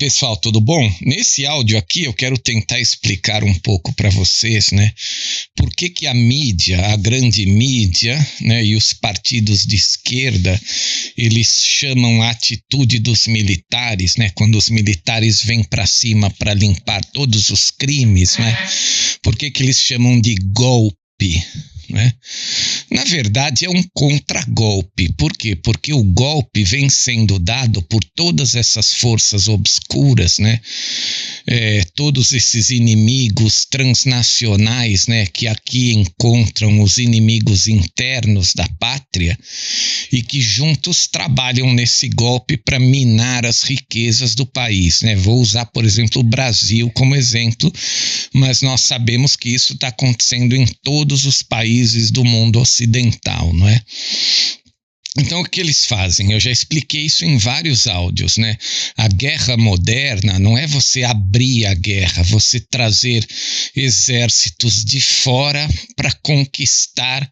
Pessoal, tudo bom? Nesse áudio aqui eu quero tentar explicar um pouco para vocês, né, por que a mídia, a grande mídia, né, e os partidos de esquerda, eles chamam a atitude dos militares, né, quando os militares vêm para cima para limpar todos os crimes, né, por que eles chamam de golpe, né? Na verdade é um contragolpe. Por quê? Porque o golpe vem sendo dado por todas essas forças obscuras, né? Todos esses inimigos transnacionais, né? Que aqui encontram os inimigos internos da pátria e que juntos trabalham nesse golpe para minar as riquezas do país, né? Vou usar, por exemplo, o Brasil como exemplo, mas nós sabemos que isso está acontecendo em todos os países do mundo ocidental, não é? Então, o que eles fazem? Eu já expliquei isso em vários áudios, né? A guerra moderna não é você abrir a guerra, você trazer exércitos de fora para conquistar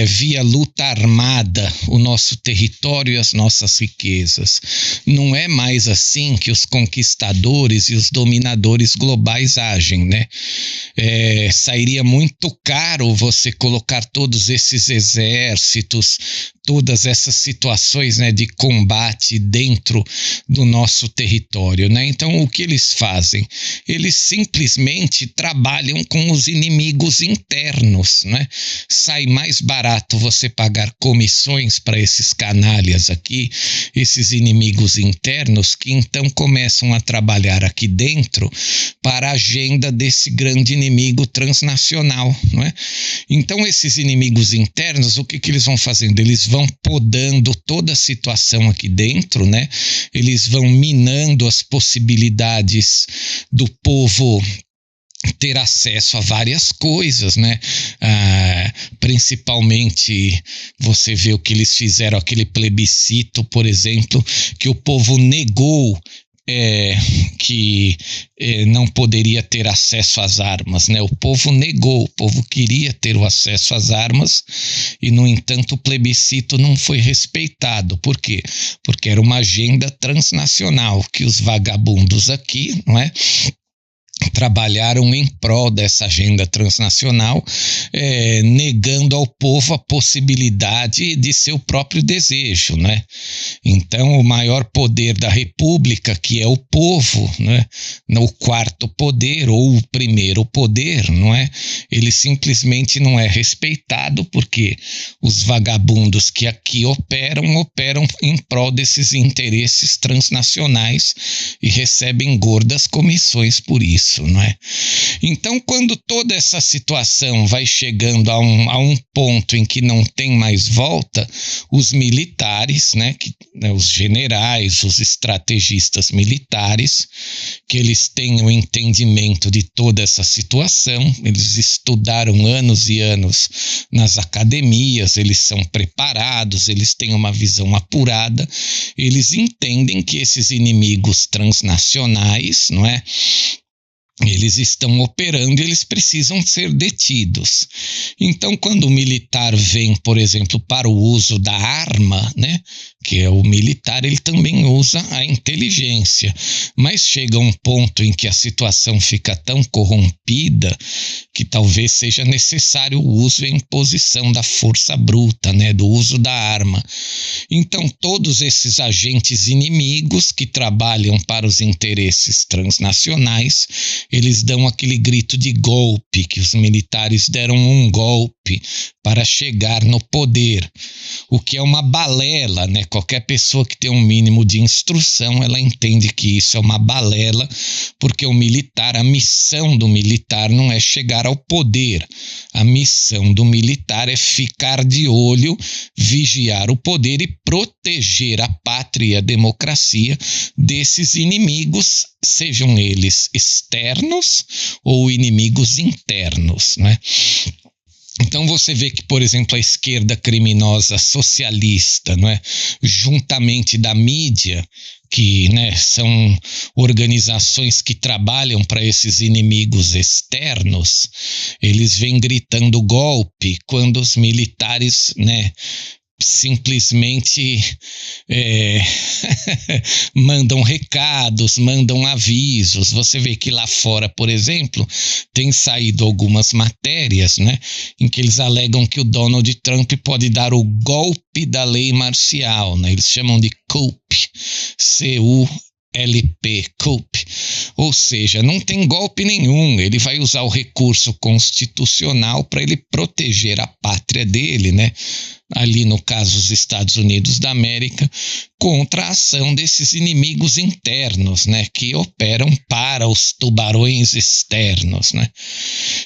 via luta armada o nosso território e as nossas riquezas. Não é mais assim que os conquistadores e os dominadores globais agem, né? Sairia muito caro você colocar todos esses exércitos, todas essas situações, né, de combate dentro do nosso território, né? Então, o que eles fazem? Eles simplesmente trabalham com os inimigos internos, né? Sai mais barato você pagar comissões para esses canalhas aqui, esses inimigos internos, que então começam a trabalhar aqui dentro para a agenda desse grande inimigo transnacional, não é? Então, esses inimigos internos, o que eles vão fazendo? Eles vão podando toda a situação aqui dentro, né? Eles vão minando as possibilidades do povo ter acesso a várias coisas, né? Principalmente você vê o que eles fizeram, aquele plebiscito, por exemplo, que o povo negou que não poderia ter acesso às armas, né? O povo negou, o povo queria ter o acesso às armas e, no entanto, o plebiscito não foi respeitado. Por quê? Porque era uma agenda transnacional que os vagabundos aqui, não é? Trabalharam em prol dessa agenda transnacional, negando ao povo a possibilidade de seu próprio desejo, né? Então, o maior poder da república, que é o povo, né? O quarto poder ou o primeiro poder, não é? Ele simplesmente não é respeitado porque os vagabundos que aqui operam em prol desses interesses transnacionais e recebem gordas comissões por isso. Não é? Então, quando toda essa situação vai chegando a um ponto em que não tem mais volta, os militares, né, os generais, os estrategistas militares, que eles têm o entendimento de toda essa situação, eles estudaram anos e anos nas academias, eles são preparados, eles têm uma visão apurada, eles entendem que esses inimigos transnacionais, não é? Eles estão operando e eles precisam ser detidos. Então, quando o militar vem, por exemplo, para o uso da arma, né, que é o militar, ele também usa a inteligência. Mas chega um ponto em que a situação fica tão corrompida que talvez seja necessário o uso e a imposição da força bruta, né, do uso da arma. Então, todos esses agentes inimigos que trabalham para os interesses transnacionais, eles dão aquele grito de golpe, que os militares deram um golpe para chegar no poder, o que é uma balela, né? Qualquer pessoa que tem um mínimo de instrução, ela entende que isso é uma balela, porque o militar, a missão do militar não é chegar ao poder, a missão do militar é ficar de olho, vigiar o poder e proteger a pátria e a democracia desses inimigos, sejam eles externos ou inimigos internos, né? Então você vê que, por exemplo, a esquerda criminosa socialista, não é? Juntamente da mídia, que, né, são organizações que trabalham para esses inimigos externos, eles vêm gritando golpe quando os militares, né, simplesmente mandam recados, mandam avisos. Você vê que lá fora, por exemplo, tem saído algumas matérias, né, em que eles alegam que o Donald Trump pode dar o golpe da lei marcial, né? Eles chamam de coup, C-U-L-P, coup. Ou seja, não tem golpe nenhum, ele vai usar o recurso constitucional para ele proteger a pátria dele, né? Ali no caso os Estados Unidos da América, contra a ação desses inimigos internos, né, que operam para os tubarões externos, né?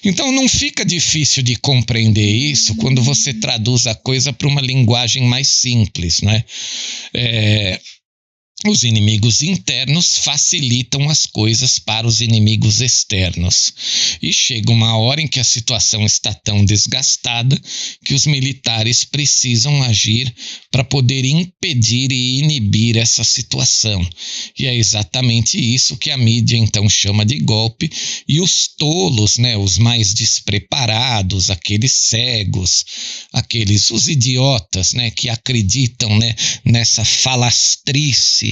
Então não fica difícil de compreender isso quando você traduz a coisa para uma linguagem mais simples, né? Os inimigos internos facilitam as coisas para os inimigos externos. E chega uma hora em que a situação está tão desgastada que os militares precisam agir para poder impedir e inibir essa situação. E é exatamente isso que a mídia então chama de golpe. E os tolos, né, os mais despreparados, aqueles cegos, os idiotas, né, que acreditam, né, nessa falastrice,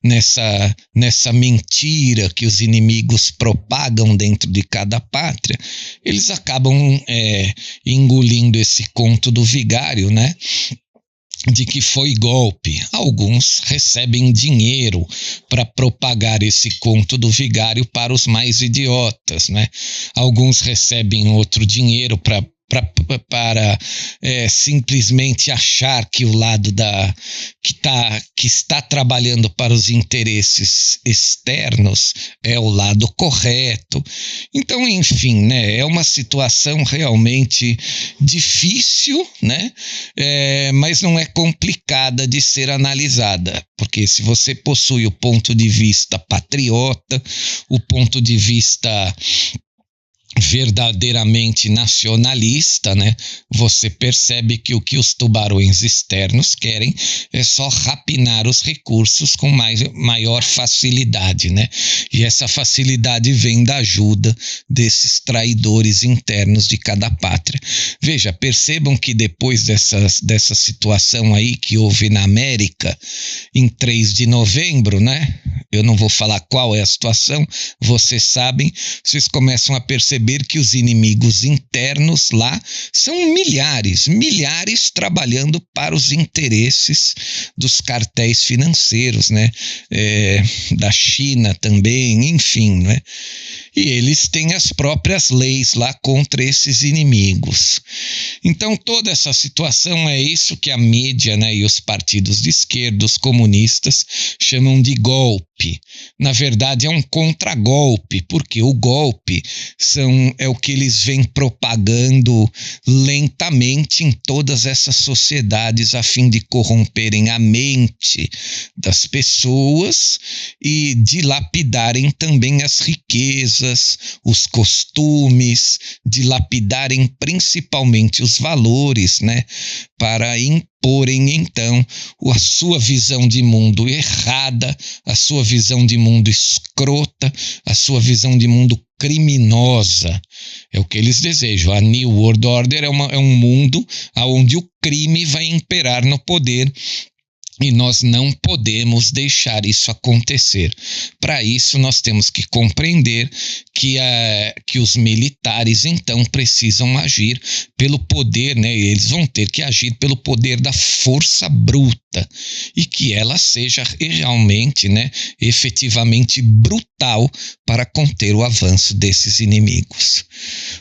nessa mentira que os inimigos propagam dentro de cada pátria, eles acabam engolindo esse conto do vigário, né? De que foi golpe. Alguns recebem dinheiro para propagar esse conto do vigário para os mais idiotas, né? Alguns recebem outro dinheiro para simplesmente achar que o lado que está trabalhando para os interesses externos é o lado correto. Então, enfim, né, é uma situação realmente difícil, né, mas não é complicada de ser analisada, porque se você possui o ponto de vista patriota, o ponto de vista verdadeiramente nacionalista, né? Você percebe que o que os tubarões externos querem é só rapinar os recursos com maior facilidade, né? E essa facilidade vem da ajuda desses traidores internos de cada pátria. Veja, percebam que depois dessa situação aí que houve na América, em 3 de novembro, né? Eu não vou falar qual é a situação, vocês sabem, vocês começam a perceber que os inimigos internos lá são milhares trabalhando para os interesses dos cartéis financeiros, né? Da China também, enfim, né? E eles têm as próprias leis lá contra esses inimigos. Então toda essa situação é isso que a mídia, né, e os partidos de esquerda, os comunistas, chamam de golpe. Na verdade é um contragolpe, porque o golpe é o que eles vêm propagando lentamente em todas essas sociedades a fim de corromperem a mente das pessoas e dilapidarem também as riquezas, os costumes, dilapidarem principalmente os valores, né, para imporem então a sua visão de mundo errada, a sua visão de mundo escrota, a sua visão de mundo criminosa. É o que eles desejam. A New World Order é um mundo onde o crime vai imperar no poder. E nós não podemos deixar isso acontecer. Para isso, nós temos que compreender que os militares, então, precisam agir pelo poder, né? Eles vão ter que agir pelo poder da força bruta e que ela seja realmente, né, efetivamente brutal para conter o avanço desses inimigos.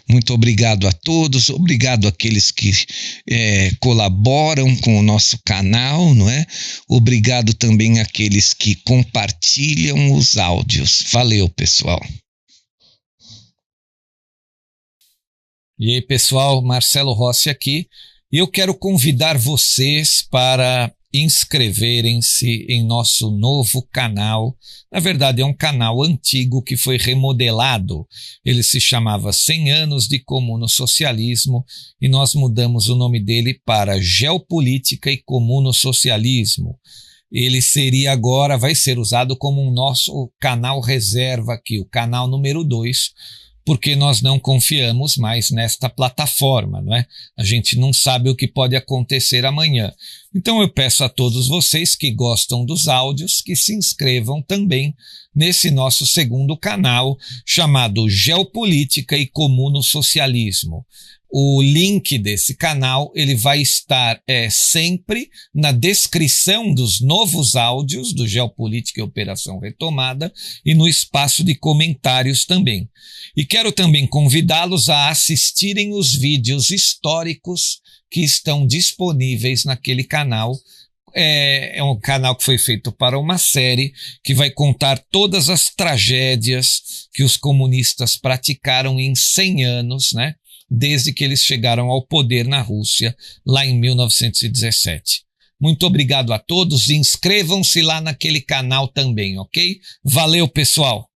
Muito obrigado a todos, obrigado àqueles que colaboram com o nosso canal, não é? Obrigado também àqueles que compartilham os áudios. Valeu, pessoal. E aí, pessoal, Marcelo Rossi aqui. E eu quero convidar vocês para inscreverem-se em nosso novo canal. Na verdade, é um canal antigo que foi remodelado. Ele se chamava 100 anos de comuno-socialismo e nós mudamos o nome dele para Geopolítica e Comuno-Socialismo. Ele vai ser usado como um nosso canal reserva aqui, o canal número 2, porque nós não confiamos mais nesta plataforma, não é? A gente não sabe o que pode acontecer amanhã. Então eu peço a todos vocês que gostam dos áudios que se inscrevam também nesse nosso segundo canal chamado Geopolítica e Comuno-Socialismo. O link desse canal ele vai estar sempre na descrição dos novos áudios do Geopolítica e Operação Retomada e no espaço de comentários também. E quero também convidá-los a assistirem os vídeos históricos que estão disponíveis naquele canal. É um canal que foi feito para uma série que vai contar todas as tragédias que os comunistas praticaram em 100 anos, né? Desde que eles chegaram ao poder na Rússia, lá em 1917. Muito obrigado a todos e inscrevam-se lá naquele canal também, ok? Valeu, pessoal!